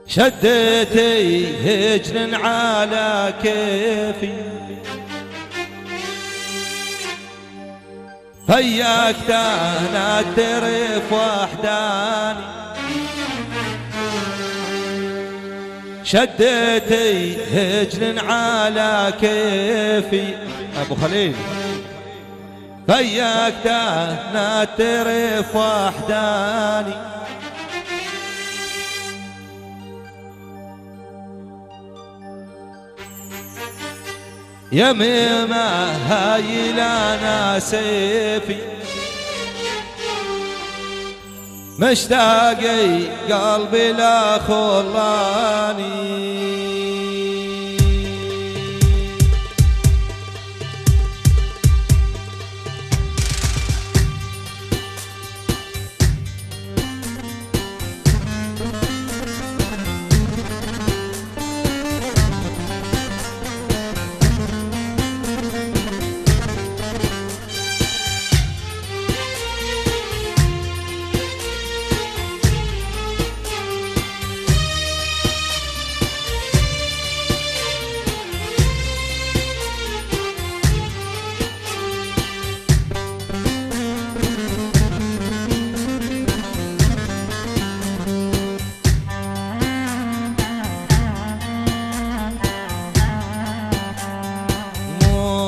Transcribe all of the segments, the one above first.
شديتي هجر على كيفي فياك انا الترف وحداني شديتي هجر على كيفي ابو خليل فياك انا الترف وحداني يميمة هاي لنا سيفي مشتاقي قلبي لا خلاني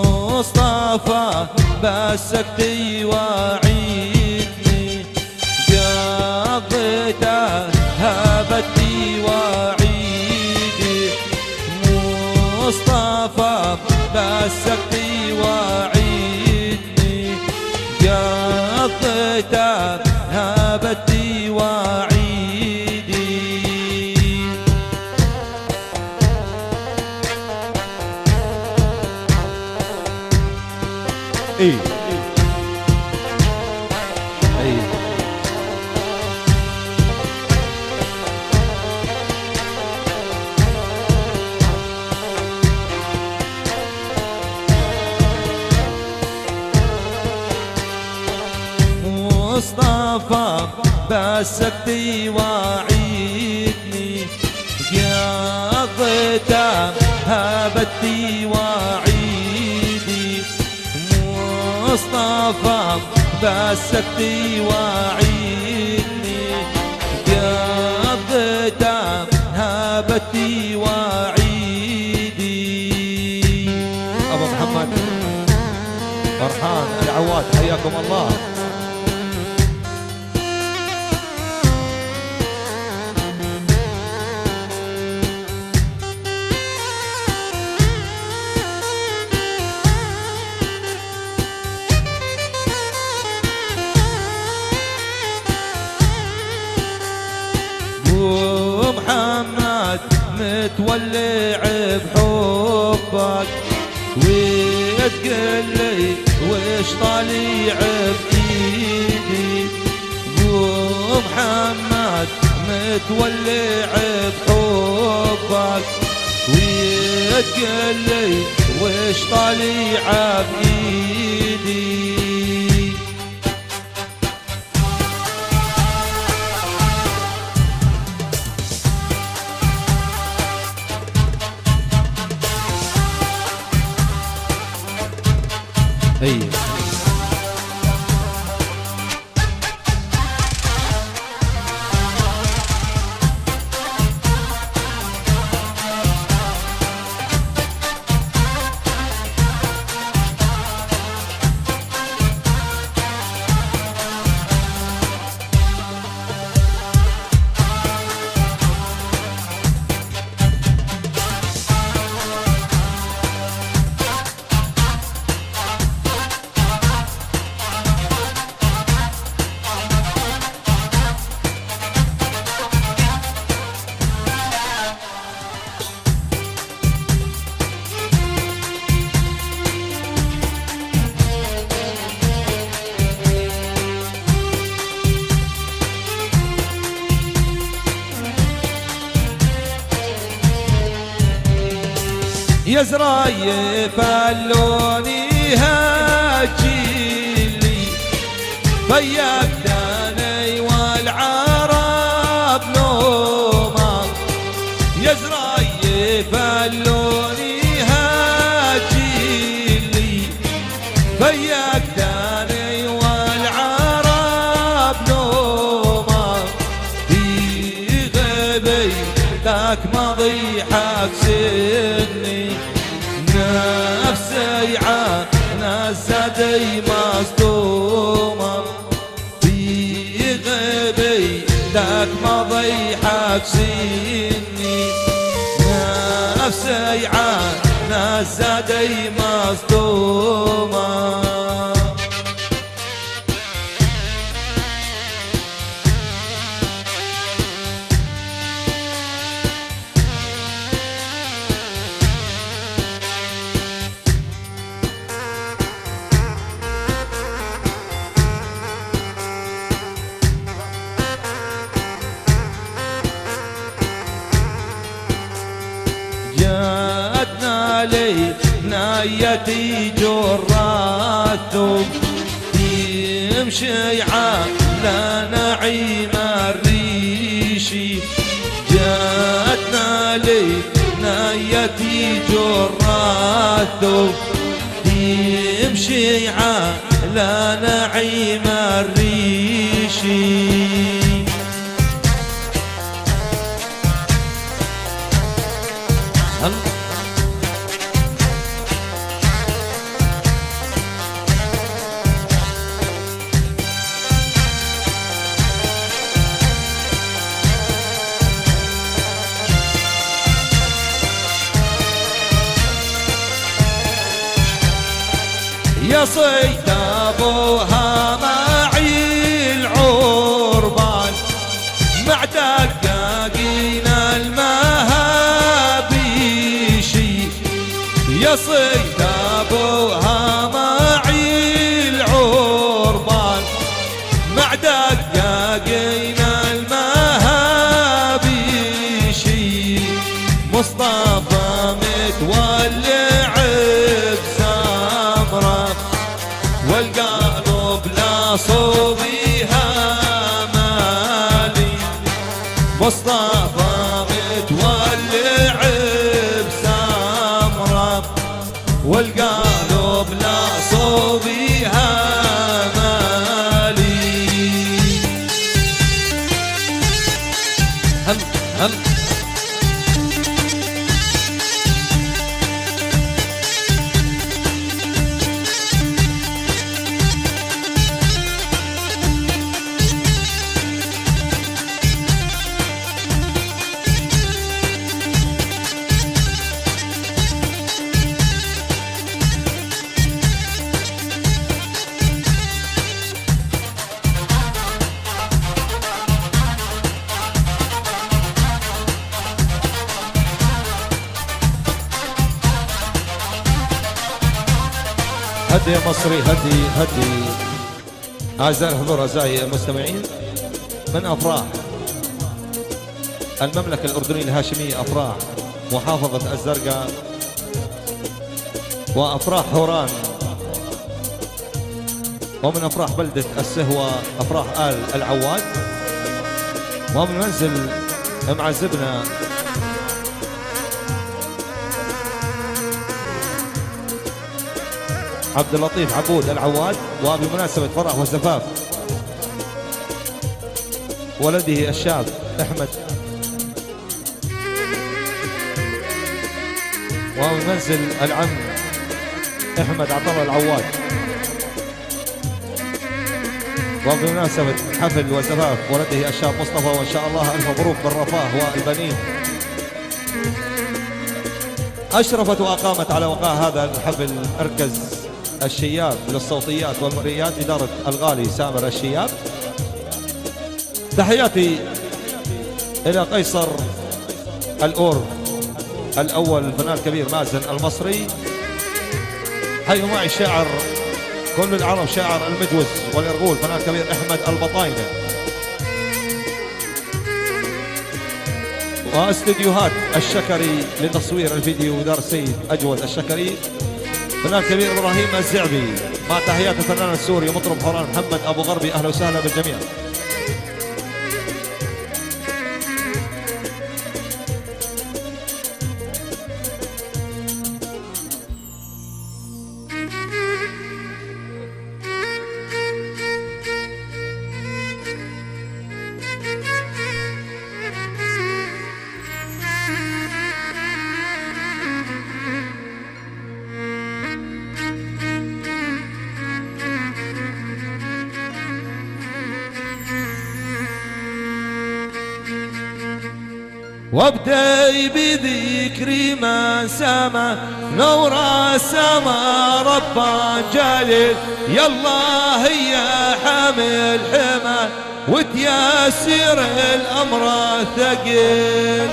مصطفى بسكتي وعيدني قضيته هبتي وعيدي مصطفى بسكتي وعيدني قضيته هبتي وعيدي اي مصطفى بسكتي وعيدني قضيته هبتي وعيدي مصطفى بسكتي وعيدني قضيته هبتي وعيدي ابو محمد فرحان العواد حياكم الله محمد متولع بحبك وتقلي وش طالع بايدي محمد متولع بحبك وتقلي وش طالع بايدي اي يا زرايف اللوني هجيلي فياك داني والعرب نوما زادي مصدومة في غيبي لك مضي حبسيني نفسي عنا زادي مصدومة جاتنا لي نايتي جراتهم يمشي على نعيم الريشي جاتنا لي نايتي جراتهم يمشي على نعيم الريشي يا صيد ابوها معي العربان مع دقاقين المهابيشي يا صيد ابوها معي العربان مع دقاقين المهابيشي مصطفى متولع بسمره والقلب لا صوبيها مالي مصطفى متولع بسمره والقلب لا صوبيها مالي هم هدي يا مصري هدي هدي. أعزائي الحضور أعزائي المستمعين، من أفراح المملكة الأردنية الهاشمية أفراح محافظة الزرقاء وأفراح هوران، ومن أفراح بلدة السهوة أفراح آل العواد، ومن منزل معزبنا عبد اللطيف عبود العواد، وبمناسبة فرح وزفاف ولده الشاب أحمد، ومن منزل العم أحمد عطله العواد، وبمناسبة حفل وزفاف ولده الشاب مصطفى، وإن شاء الله ألف مبروك بالرفاه والبنين. أشرفت وأقامت على وقاع هذا الحفل مركز الشياب للصوتيات والمرئيات إدارة الغالي سامر الشياب. تحياتي إلى قيصر الأور الأول الفنان الكبير مازن المصري. حيوا معي الشاعر كل العرب شاعر المجوز والإرغول فنان الكبير أحمد البطاينة. واستديوهات الشكري لتصوير الفيديو دار السيد أجود الشكري، فنان كبير إبراهيم الزعبي، مع تحيات الفنان السوري مطرب حوران محمد أبو غربي. أهلا وسهلا بالجميع. وابدأ بذكر ما سما نور السما ربا جليل. يالله يا حامل حمى وتيسر الأمر ثقيل.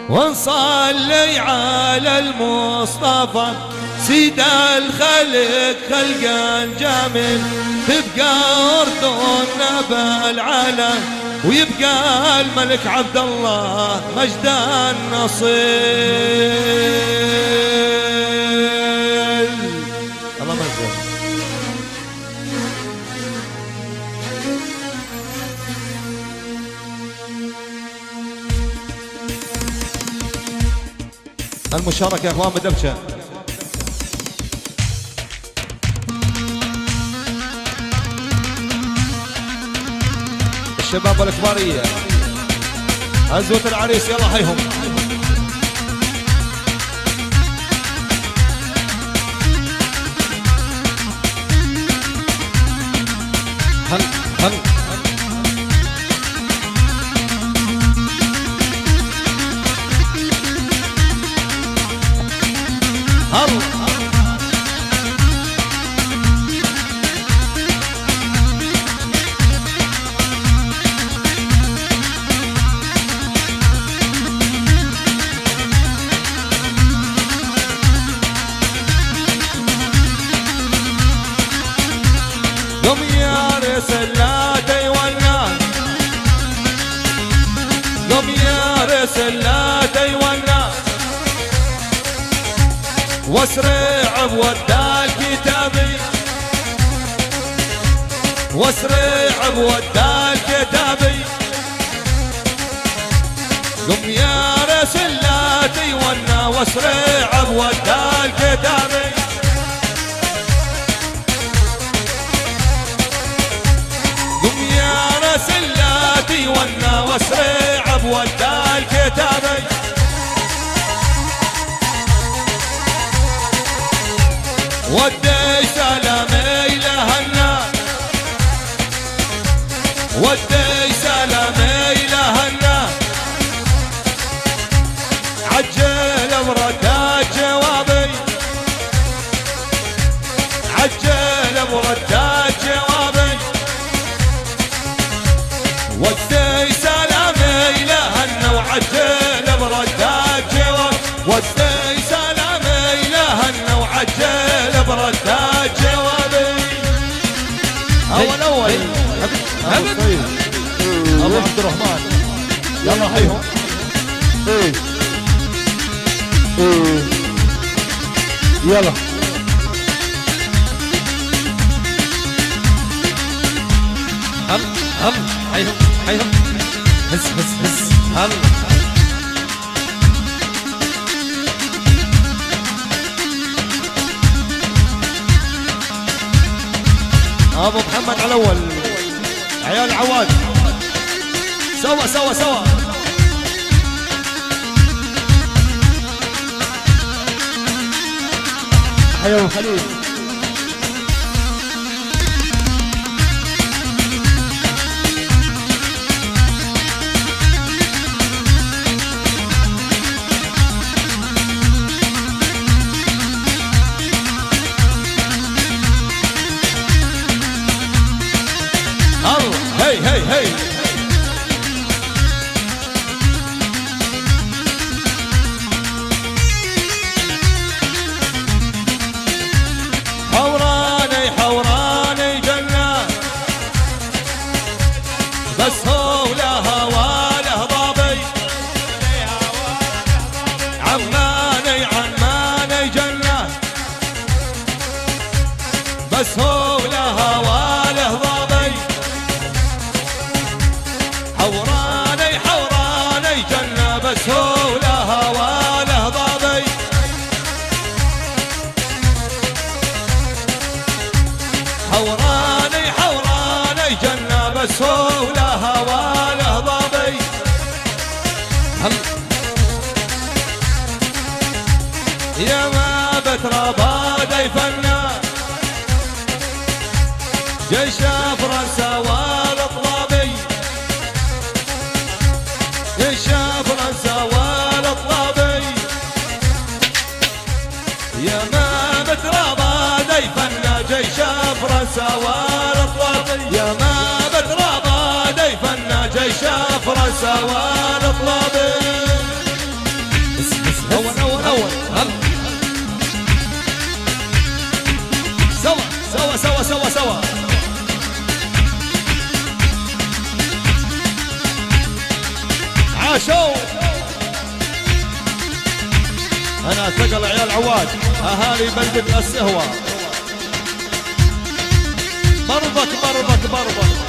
ونصلي على المصطفى سيد الخلق خلقا جميل. تبقى أردننا بالعالم ويبقى الملك عبد الله مجد النصيل. الله مجد. المشاركة يا اخوان بدبشة. الشباب الكبارية عزوة العريس يلا حيهم. هل هل قم يا رسلاتي والناس، قم يا رسلاتي والناس، واسرع بودال كتابي، واسرع بودال كتابي. قم يا رسلاتي والناس واسرع بودال كتابي. سلاتي وانا واسرع بودال كتابي. ودي سلامي لهالناس، ودي سلامي لهالناس، عجل بردات جوابي، عجل بردات جوابي. ودي سلامي لهن وعجل بردات جواب، ودي سلامي لهن وعجل بردات جوابي. اول ابو عبد الرحمن يلا حيهم. يلا هم حيهم حيهم هز هز هز هم. ابو محمد على الاول عيال عواد سوا سوا سوا. حيا ابو خليل. هي هي هي حوراني حوراني جنة، بس هو لها وله ضابي. عماني عماني جنة، بس هو لها وله ضابي. حوراني حوراني جنة، بس هو لها وله ضابي. حوراني حوراني جنة، بس هو لها وله ضابي. جيش فرنسا والاطلابي، جيش فرنسا والاطلابي، يا ما بترابى ديفنا جيش فرنسا والاطلابي، يا ما بترابى ديفنا جيش فرنسا والاطلابي. اول سوا عاشوا. انا ثقل عيال عواد اهالي بلدة السهوة، بربك بربك بربك.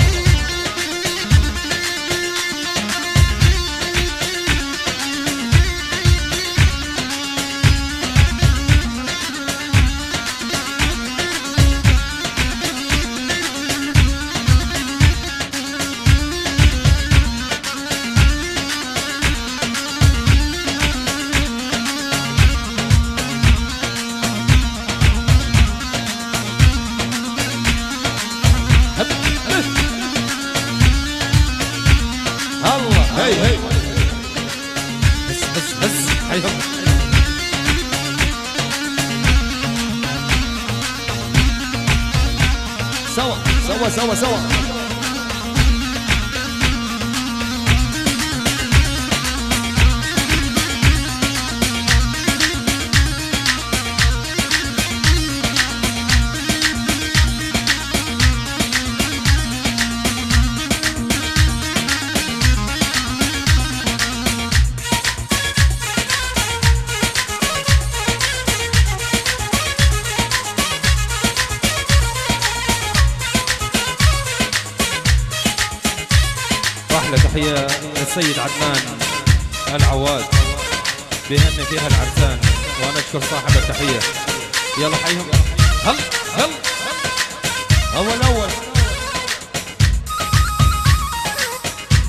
هي بس حيهم سوا أحلى تحية للسيد عدنان العواد بيهني فيها العرسان، وأنا أشكر صاحب التحية. يلا حيهم. هل أول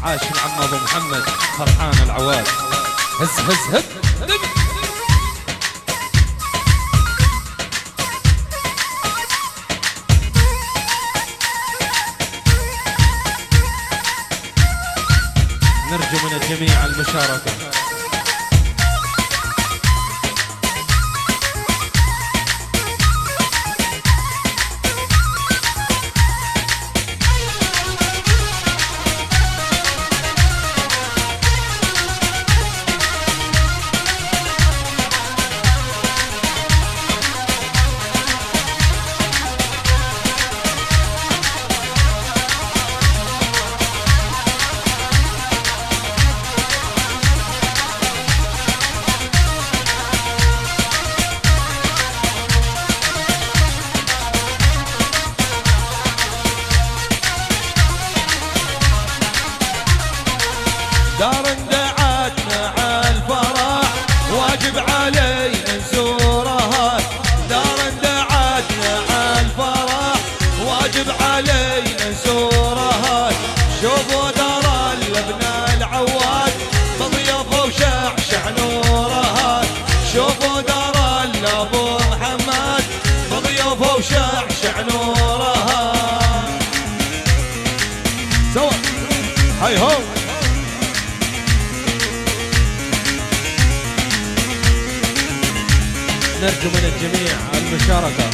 عاش العم أبو محمد فرحان العواد. هز نرجو من الجميع المشاركة. دار دعتنا عالفرح واجب علينا نزورها، دار دعتنا عالفرح واجب علينا نزورها. شوفوا دار الابن العواد مضيف وشعشع نورها، شوفوا دار الابو محمد مضيف وشعشع نورها. سوا هاي هو. نرجو من الجميع المشاركة.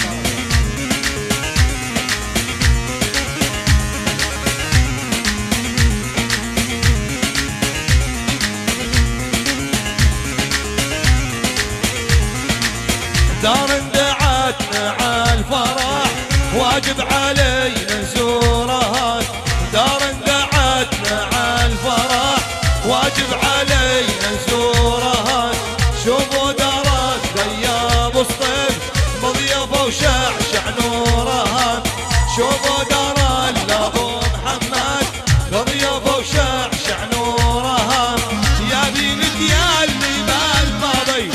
دار دعتنا عالفرح واجب علينا نزورها، دار دعتنا عالفرح واجب علينا نزورها. شوفوا دار الدياب وسطيف مضيفة وشعشع نورها، شوفوا دار الابو محمد مضيفة وشعشع نورها. يا بنت يا اللي بالماضي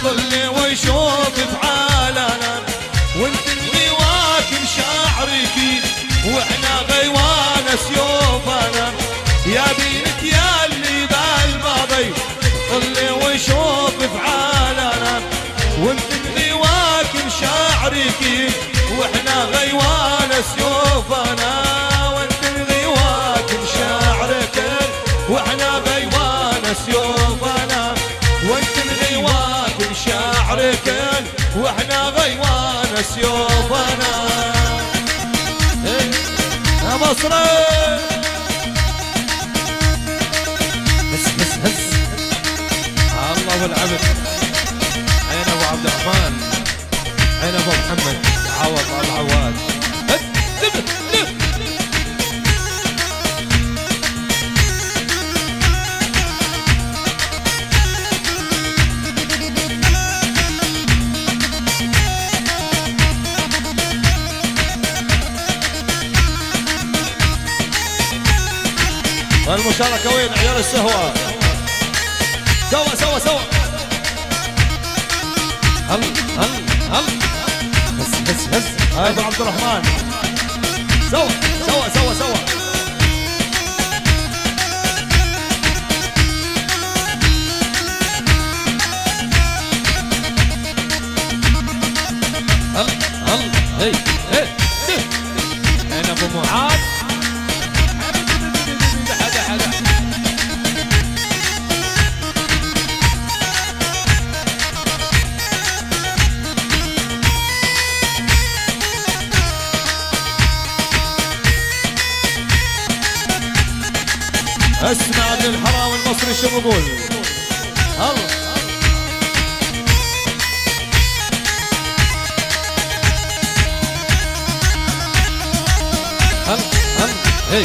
ظلي ويشوف افعالنا، وانت اللي واكل شعرك واحنا غيوان سيوفنا. يا بنت يا اللي بالماضي ظلي ويشوف افعالنا، وانت اللي واكل شعرك واحنا غيوان سيوفنا. المصري. هس هس هس الله والعبد. عين ابو عبد الرحمن، عين ابو محمد عوض العواد. المشاركة وين عيال السهوة؟ سوا سوا سوا. هل هس هس هس. ابو عبد الرحمن سوا سوا سوا سوا. هل هي هي. عين ابو معاذ. اسمع من الحرام المصري شو بقول. الله هل هي.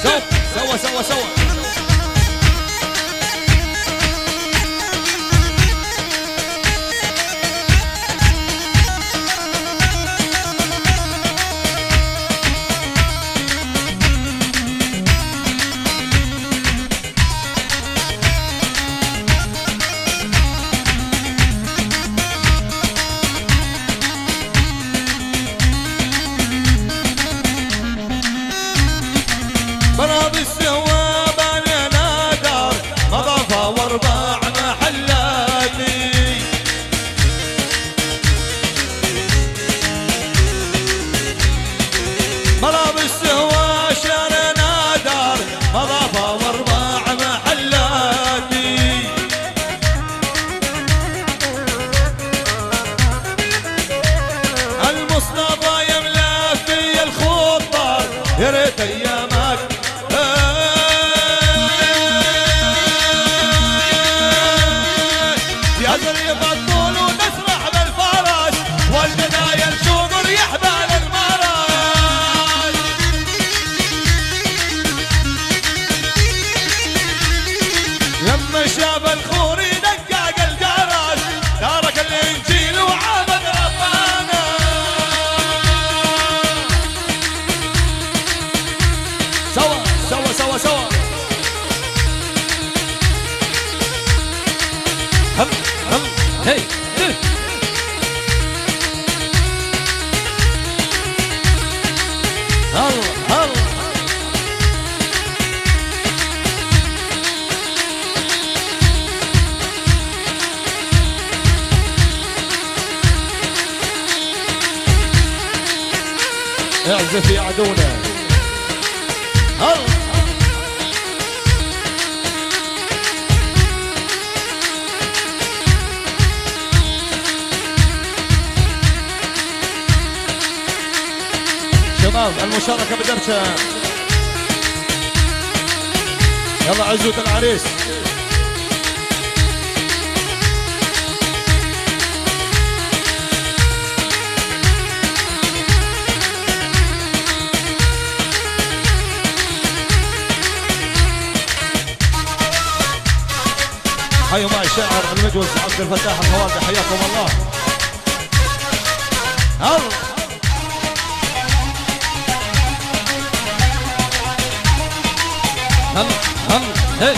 سوا سوا سوا. بناض السوا بنينا دار مضافة وارباع محلاتي. بناض السوا شرنا دار مضافة وارباع محلاتي. المصطفى يملا في الخطار يا ريت ايامك يضرب الطول ونسرح بالفرس والبداية الشوق يحبال المرس. لما شاف الخوري دقق الجرس تارك الانجيل وعبد ربنا. سوا سوا سوا سوا. هي هل اعزف يا عدونا. هل شباب المشاركة بدرشة. يلا عزوة العريس. حيوا معي الشاعر المجوز عبد الفتاح الخوالدي، حياكم الله. الله هي.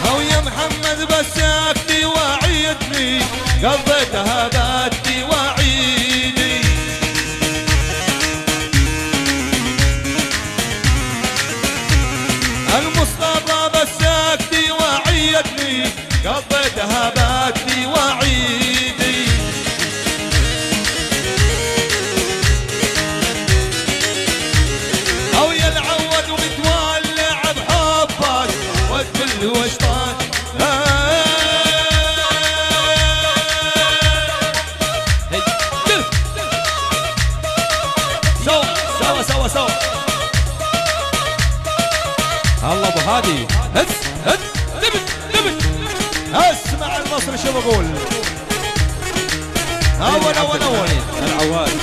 هو يا محمد بساكتي وعيدني قضيتها باتي وعيدي. المصطفى بساكتي وعيدني قضيتها باتي وعيدي. سوا سوا. الله ابو هادي. هز هز دبش دبش. اسمع المصري شو بقول. اول العواد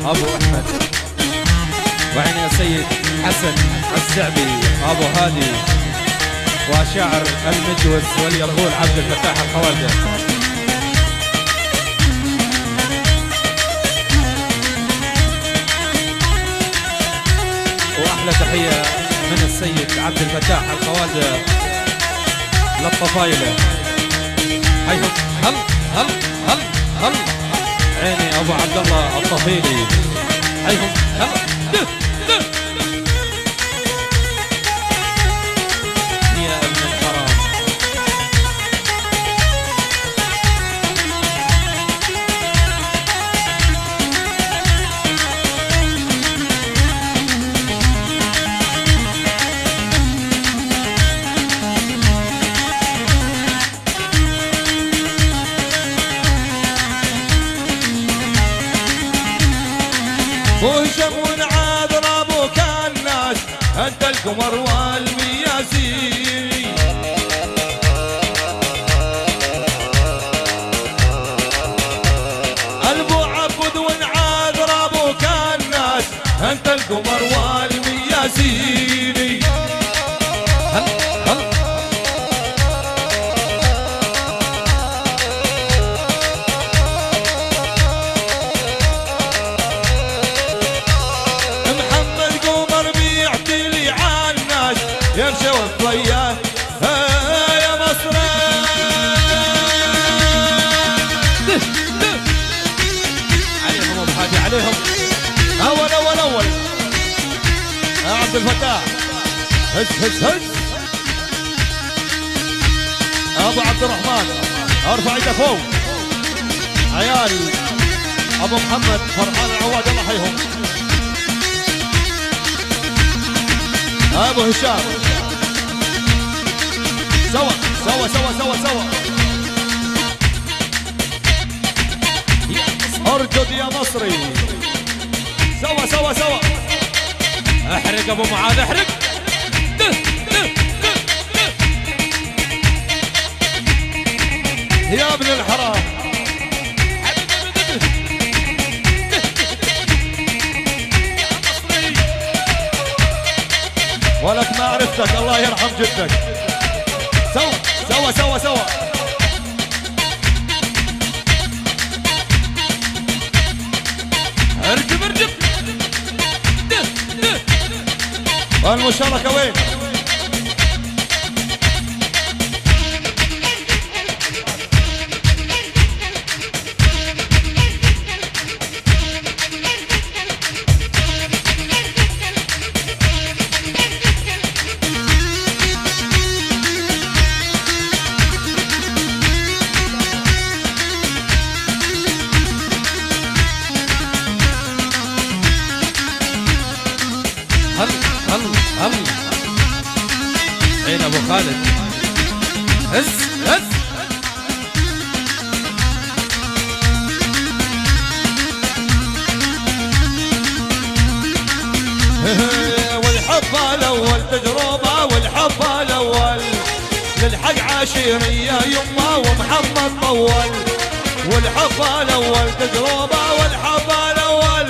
ابو احمد وعين يا سيد حسن الزعبي ابو هادي وشاعر المجوز واليرغول عبد الفتاح الخوالده. واحلى تحيه من السيد عبد الفتاح الخوالده للطفايله. حيهم هل هل هل هل عيني ابو عبد الله الطفيلي. حيهم هل ده ده يا ابن الحرام. وهشام ونعاذر ابوك الناس انت القمر والمياسين. البو عبد ونعاذر ابوك الناس انت القمر والمياسين. هل هل يمشي والطيار يا مصر. عليهم ابو هادي عليهم. اول يا عبد الفتاح. هز هز هز. ابو عبد الرحمن ارفع ايدك فوق. عيال ابو محمد فرحان العواد الله يحييهم. ابو هشام سوا سوا سوا سوا سوا. اركض يا مصري. سوا سوا سوا. احرق ابو معاذ احرق. يا ابن الحرام. ولك ما عرفتك الله يرحم جدك. سوا سوا سوا سوا. ارجب ارجب. والمشاركة وين؟ هل هل هل عين ابو خالد. هز هز. والحب الاول تجربه والحب الاول للحق عشيريه يمه ومحمد طول. والحب الاول تجربه والحب الاول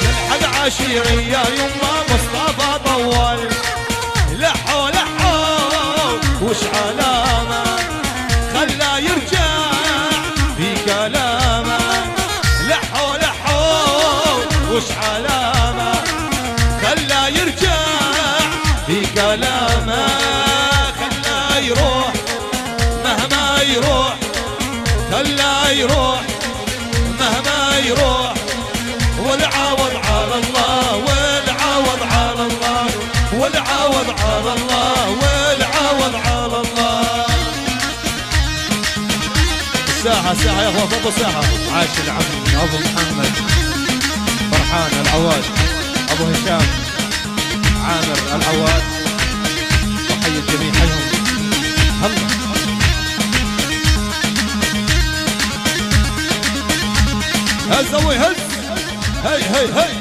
للحق عشيريه يمه مصطفى طول. لحوا لحوا وش علامه خلا يرجع في كلامه. لحوا لحوا وش علامه خلا يرجع في كلامه. خلا يروح مهما يروح. خلا يروح مهما يروح. والعوض على الله والعوض على الله والعوض على الله والعوض على الله. الساحة الساحة يا اخوان فوق الساحة. عاش العم ابو محمد فرحان العواد ابو هشام عامر العواد. وحي الجميع حيهم. الله هز سوي هز. هي هي هي.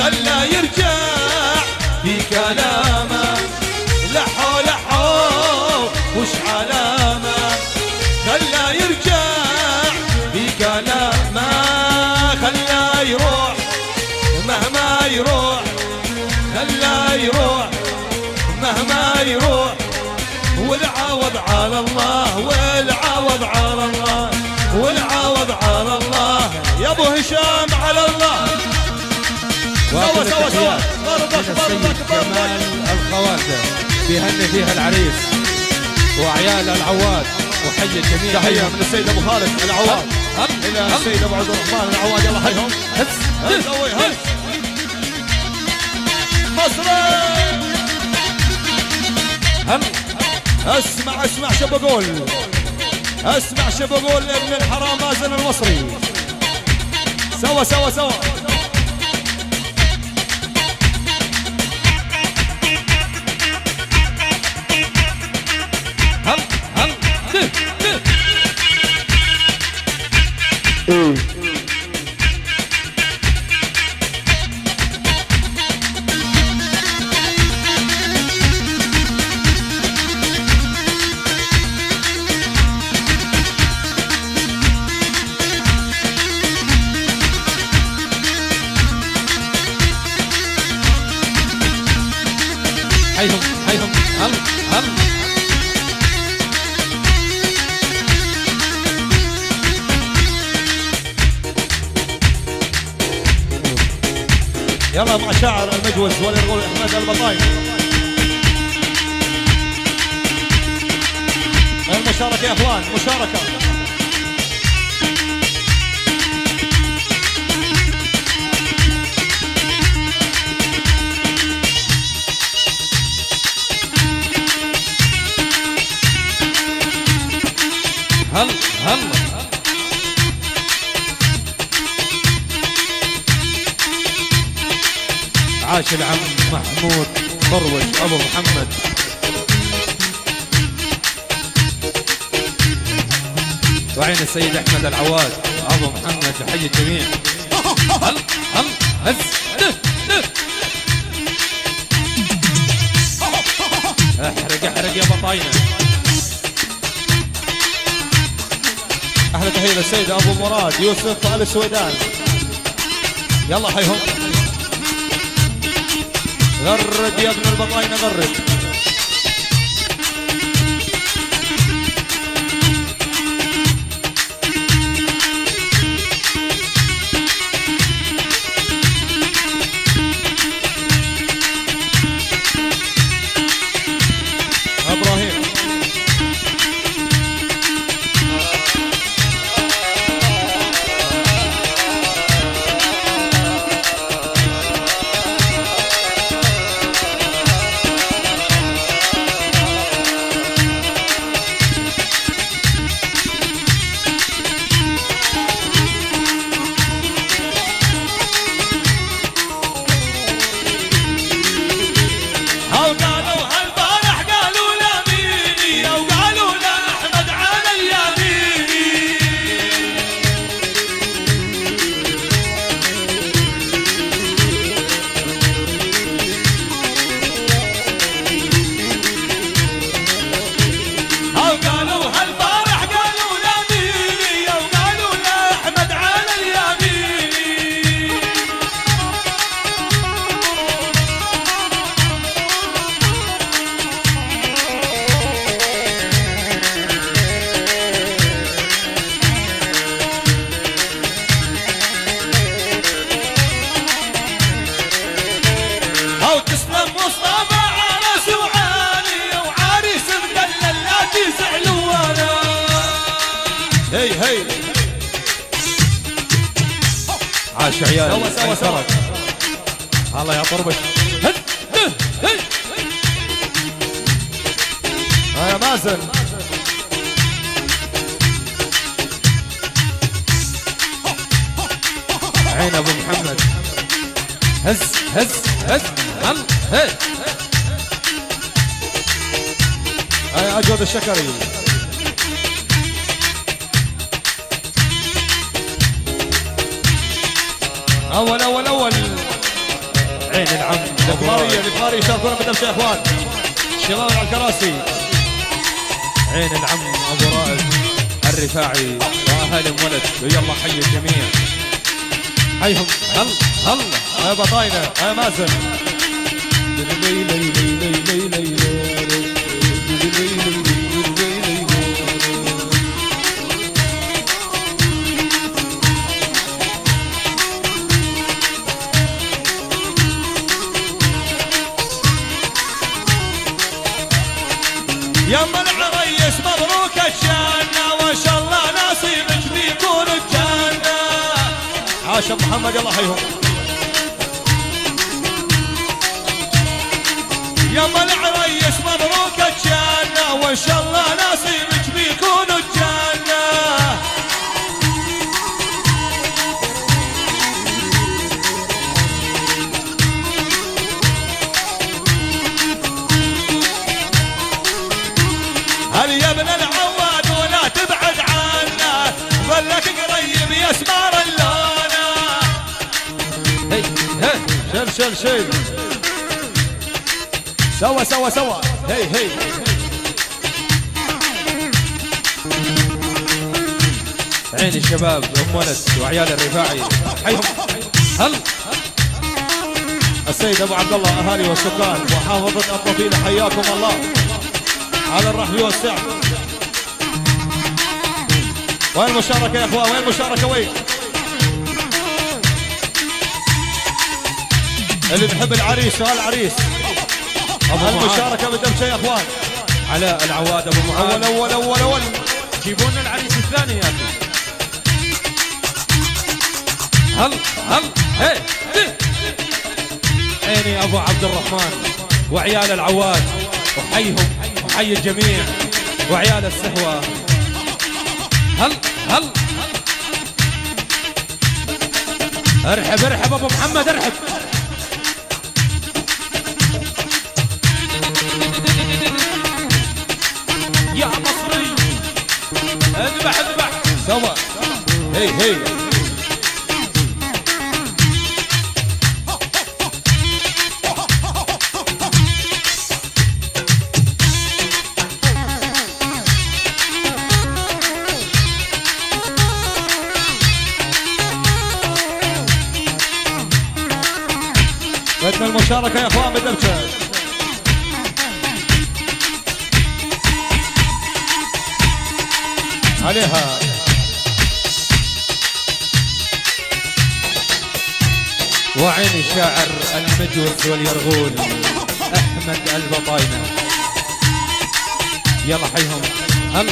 خلا يرجع في كلامه، لحو لحو وش علامه، خلا يرجع في كلامه، خلا يروح مهما يروح، خلا يروح مهما يروح، والعوض على الله، والعوض على الله، والعوض على الله، يا ابو هشام على الله. سوا سوا سوا ضربك ضربك جمال الخواتم بيهني فيها العريس وعيال العواد، وحي الجميع. تحية من السيد ابو خالد العواد الى السيد ابو عبد الرحمن العواد، يلا حيهم. هز سوي هز مصر. اسمع اسمع شو بقول، اسمع شو بقول ابن الحرام مازن المصري. سوا سوا سوا حيهم حيهم. يلا مع شاعر المجوز والرغول احمد البطاين. المشاركة يا اخوان، مشاركة. هل عاش العم محمود مروج ابو محمد، وعين السيد احمد العواد ابو محمد، تحية الجميع. هز احرق احرق يا بطاينه. احلى تحية للسيد ابو مراد يوسف ال السويدان، يلا حيهم. غرد يا ابن البطاينة غرد. ابراهيم هي عاش عيال سوا سوا الله يا طربش. يا مازن عين ابو محمد. هز هز هز هي اجود الشكري. اول عين العم ابو رائد. البخاري يشاركون بالدمشق يا اخوان. شباب على الكراسي. عين العم ابو رائد الرفاعي واهل ولد، ويلا حي الجميع. حيهم. هل يا بطاينه يا مازن. يما العريس مبروك الجنة، وان شاء الله نصيبك بيكون الجنة. عاش محمد الله يحييهم. يما العريس مبروك الجنة، وان شاء الله نصيبك بيكون الجنة. هل يا ابن العواد ولا تبعد عنا، ظلك قريب يا اسمار اللونة. هي شل سوا هي عين الشباب ام ولد وعيال الرفاعي. حيهم. هل السيد ابو عبد الله اهالي والسكان وحافظة الطفيلة حياكم الله على الرحب والسعة. وين المشاركة يا اخوان؟ وين المشاركة؟ وين اللي بيحب العريس؟ سؤال العريس المشاركة بالدمشق يا اخوان. علاء العواد ابو معاذ. اول جيبوا لنا العريس الثاني يا اخي. هل هي عيني ابو عبد الرحمن وعيال العواد، وحيهم وحي الجميع وعيال السهوة. هل ارحب ابو محمد، ارحب. يا مصري اذبح سوا. هي بدنا المشاركة يا اخوان بالدمشق. عليها وعين الشاعر المجوس واليرغول احمد البطاينة. يلا حيهم. هل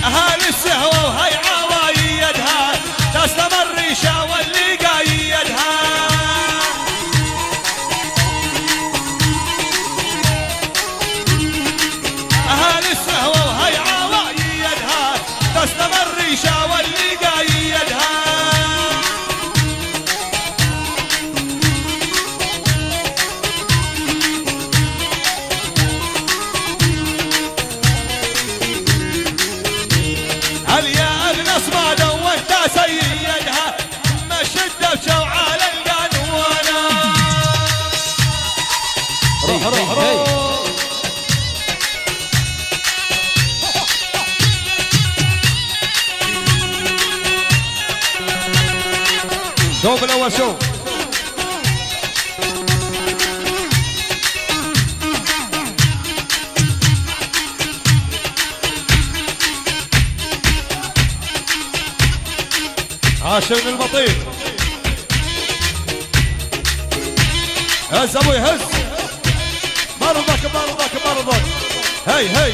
اهالي السهوة وهي عوايدها تسلم الريشة واللي قايدها. اهالي السهوة وهي عوايدها تسلم الريشة واللي قايدها. هل يا اجنس ما دوت سيدها، ما شدت شوعال القانونة. روح شوف الاول شوف. عاشر البطيء. هز ابوي هز. ما رضاك. هي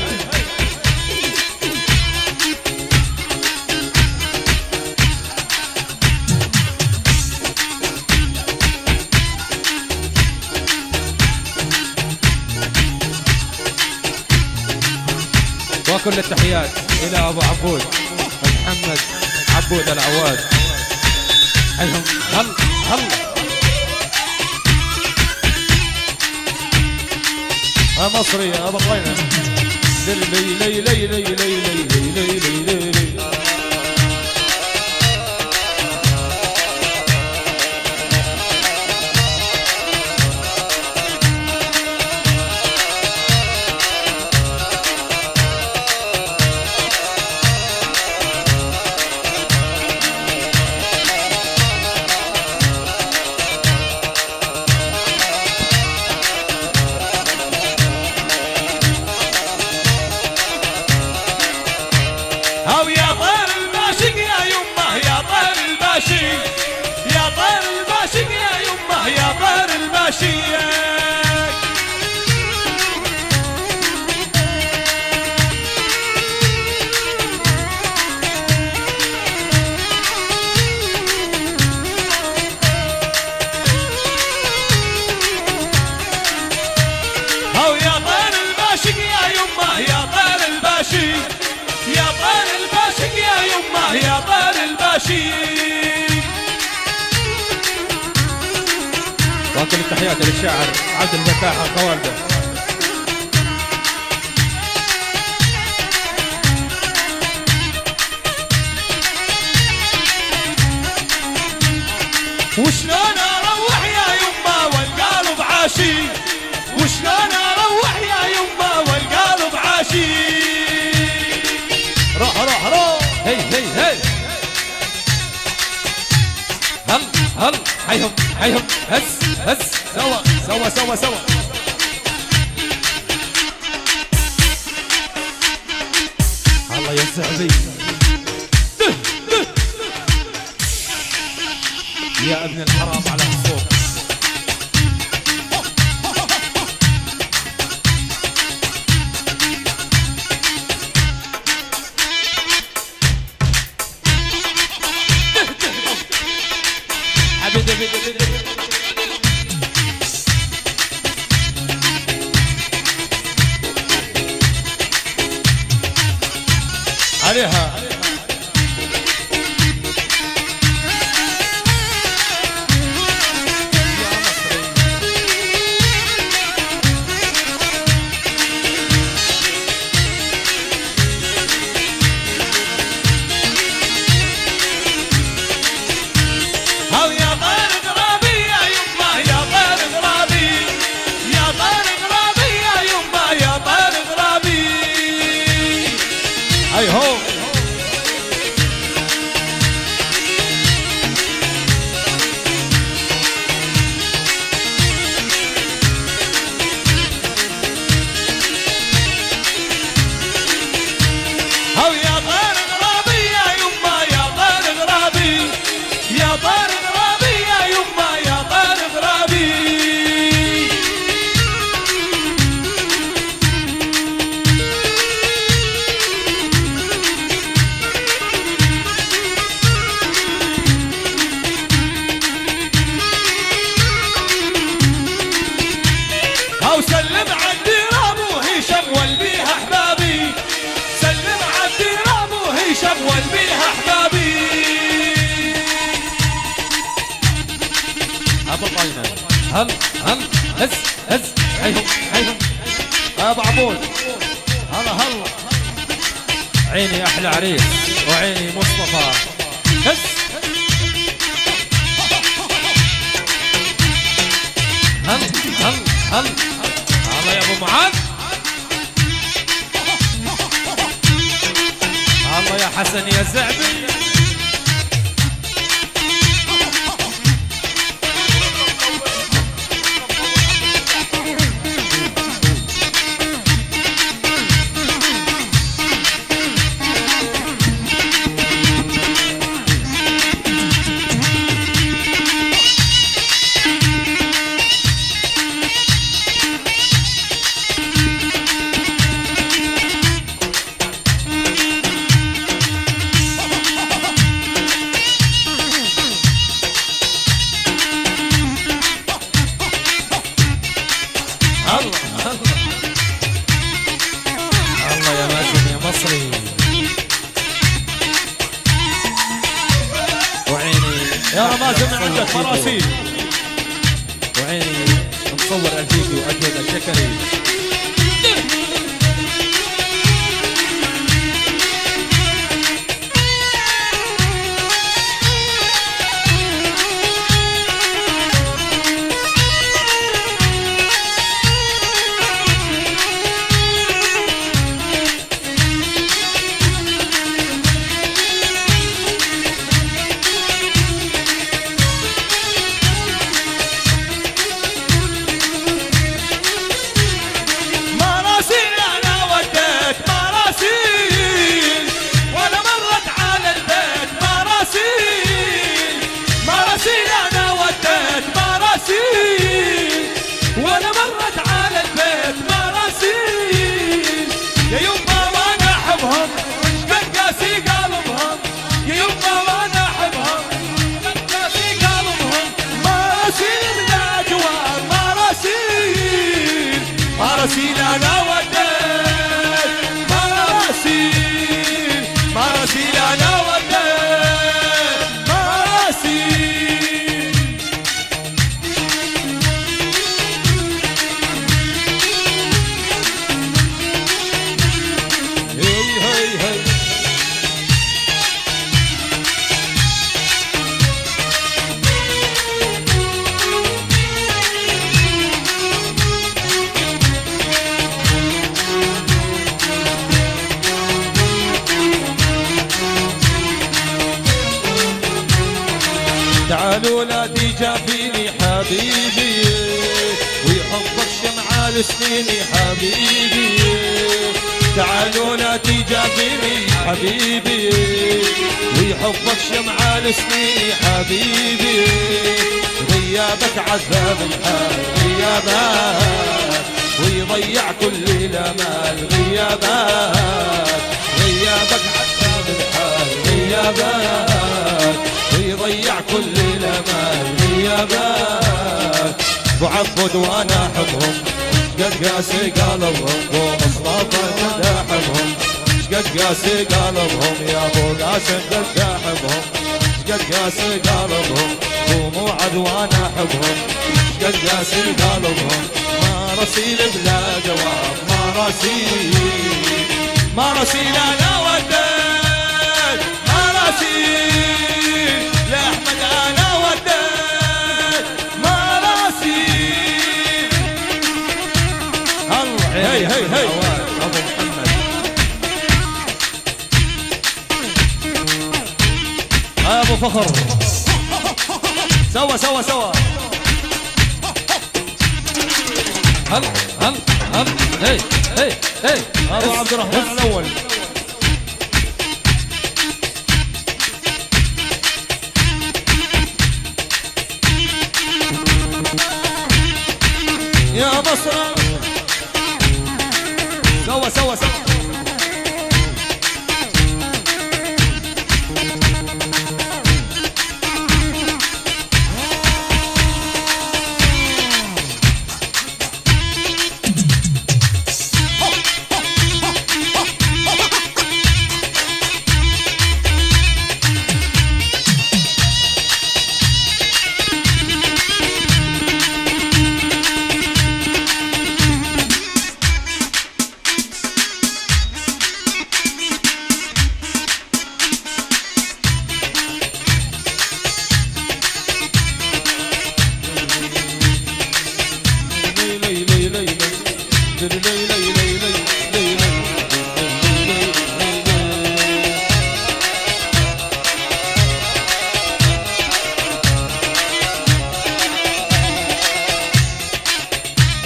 وكل التحيات الى ابو عبود محمد عبود العواد. حيهم. هل مصري يا بطلينا. لي لي لي لي لي لي لي لي لي. هاو يا طير الباشق يا يمه يا طير الباشق يا طير الباشق يا يمه يا طير الباشق. هاو يا طير الباشق يا يمه يا طير الباشق يا طير الباشق يا يمه يا طير الباشق. وكل التحيات للشاعر عبد الفتاح الخوالده. وشلون اروح يا يمه والقلب عاشي وشلون اروح يا يمه والقلب عاشي. روح روح روح. هي هي هي. هل هل حيهم حيهم هز هز. سوا سوا سوا سوا. الله يا زعبي. يا ابن الحرام على الصوت. عليها هاو يا طير غرابي يا يمه يا طير غرابي يا طير غرابي يا يمه يا طير غرابي. هاي هو. هاو يا طير غرابي يا يمه يا طير غرابي يا طير غرابي يا يمه يا طير غرابي. هاو سلم عندي رابو هشام والبيها احبابي سلم عندي رابو هشام والبيها احبابي. ابو طينه هل هل هز هز. حيهم حيهم. ابو عبود. هلا هلا. عيني احلى عريس وعيني مصطفى. هز. هل هل هل. الله يا ابو معاذ. الله يا حسن يا زعبي. مصري وعيني يا رمازي من عندك مراسيل وعيني مصور الفيديو أجهد الشكري تعالوا لا تجافيني حبيبي ويحبك شمعة لسنيني حبيبي تعالوا لا تجافيني حبيبي ويحبك شمعة لسنيني حبيبي غيابك عذاب الحال غيابك ويضيع كل الامال غيابك عذاب الحال غيابك ويضيع كل الامال غيابك ابو عبد وانا احبهم شقد قاسي قلبهم ابو مصطفى قد احبهم شقد قاسي قلبهم يا ابو قاسم قد احبهم شقد قاسي قلبهم ابو موعد وانا احبهم شقد قاسي قلبهم ما رسيل بلا جواب ما رسيل انا وديت ما رسيل لاحمد انا وديت ما رسيل الله هي ابو محمد ابو فخر سوا هل هي ابو عبد الرحمن الاول يا مصر سوا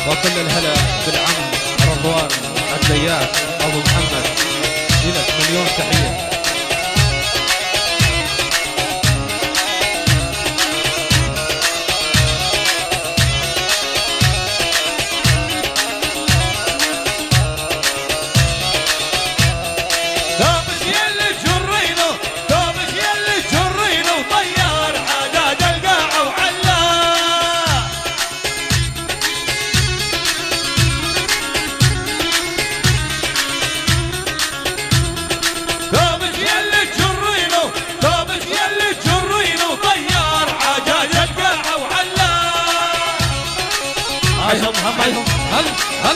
وكل الهلا بالعم رضوان الدياك ابو محمد لك مليون تحيه هل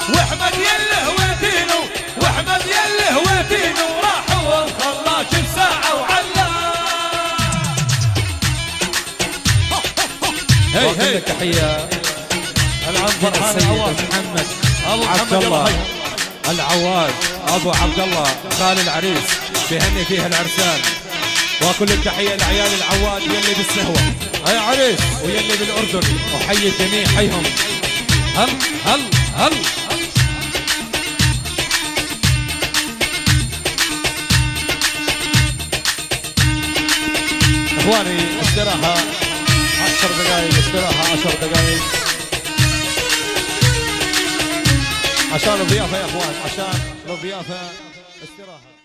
واحمد يله هويتينو واحمد يله هويتينو راحوا وخلاش بساعه وعلا هي تحيه العنبر السيد محمد ابو عبد الله العواد ابو عبد الله خال العريس بهني فيها العرسان وكل التحيه لعيال العواد يلي بالسهوه يا عريس ويلي بالاردن وحي الجميع حيهم هل اخواني استراحه 10 دقائق استراحه 10 دقائق عشان الضيافه يا اخوان عشان الضيافه استراحه